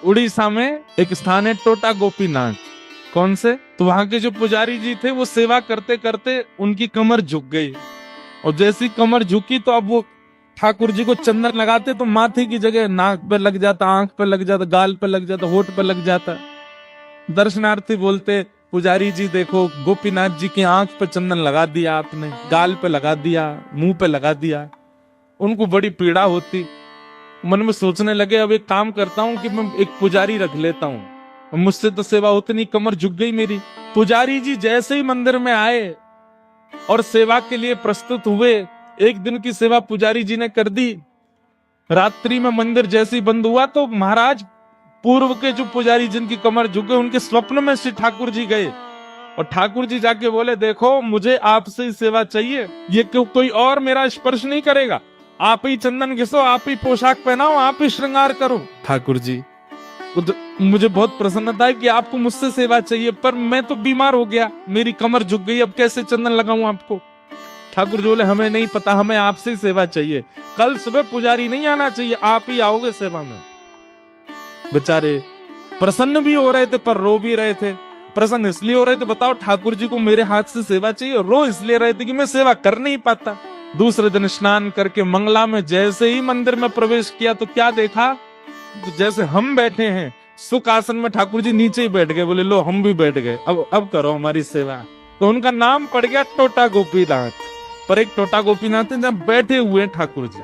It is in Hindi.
उड़ीसा में एक स्थान है टोटा गोपीनाथ। कौन से? तो वहां के जो पुजारी जी थे वो सेवा करते करते उनकी कमर झुक गई, और जैसी कमर झुकी तो अब वो ठाकुर जी को चंदन लगाते तो माथे की जगह नाक पे लग जाता, आंख पे लग जाता, गाल पे लग जाता, होठ पे लग जाता। दर्शनार्थी बोलते, पुजारी जी देखो, गोपीनाथ जी की आंख पे चंदन लगा दिया आपने, गाल पे लगा दिया, मुंह पे लगा दिया। उनको बड़ी पीड़ा होती। मन में सोचने लगे, अब एक काम करता हूं कि मैं एक पुजारी रख लेता हूं, मुझसे तो सेवा उतनी, कमर झुक गई मेरी। पुजारी जी जैसे ही मंदिर में आए और सेवा के लिए प्रस्तुत हुए, एक दिन की सेवा पुजारी जी ने कर दी। रात्रि में मंदिर जैसे ही बंद हुआ तो महाराज, पूर्व के जो पुजारी जिनकी कमर झुक गई, उनके स्वप्न में श्री ठाकुर जी गए और ठाकुर जी जाके बोले, देखो मुझे आपसे ही सेवा चाहिए, ये कोई और मेरा स्पर्श नहीं करेगा, आप ही चंदन घिसो, आप ही पोशाक पहनाओ, आप ही श्रृंगार करो। ठाकुर जी, मुझे बहुत प्रसन्नता है कि आपको मुझसे सेवा चाहिए, पर मैं तो बीमार हो गया, मेरी कमर झुक गई, अब कैसे चंदन लगाऊं आपको? ठाकुर जी बोले, हमें नहीं पता, हमें आपसे ही सेवा चाहिए, कल सुबह पुजारी नहीं आना चाहिए, आप ही आओगे सेवा में। बेचारे प्रसन्न भी हो रहे थे पर रो भी रहे थे। प्रसन्न इसलिए हो रहे थे, बताओ ठाकुर जी को मेरे हाथ से सेवा चाहिए, रो इसलिए रहे थे कि मैं सेवा कर नहीं पाता। दूसरे दिन स्नान करके मंगला में जैसे ही मंदिर में प्रवेश किया तो क्या देखा, तो जैसे हम बैठे हैं सुख आसन में, ठाकुर जी नीचे ही बैठ गए, बोले लो हम भी बैठ गए, अब करो हमारी सेवा। तो उनका नाम पड़ गया टोटा गोपीनाथ। पर एक टोटा गोपीनाथ है जहां बैठे हुए ठाकुर जी।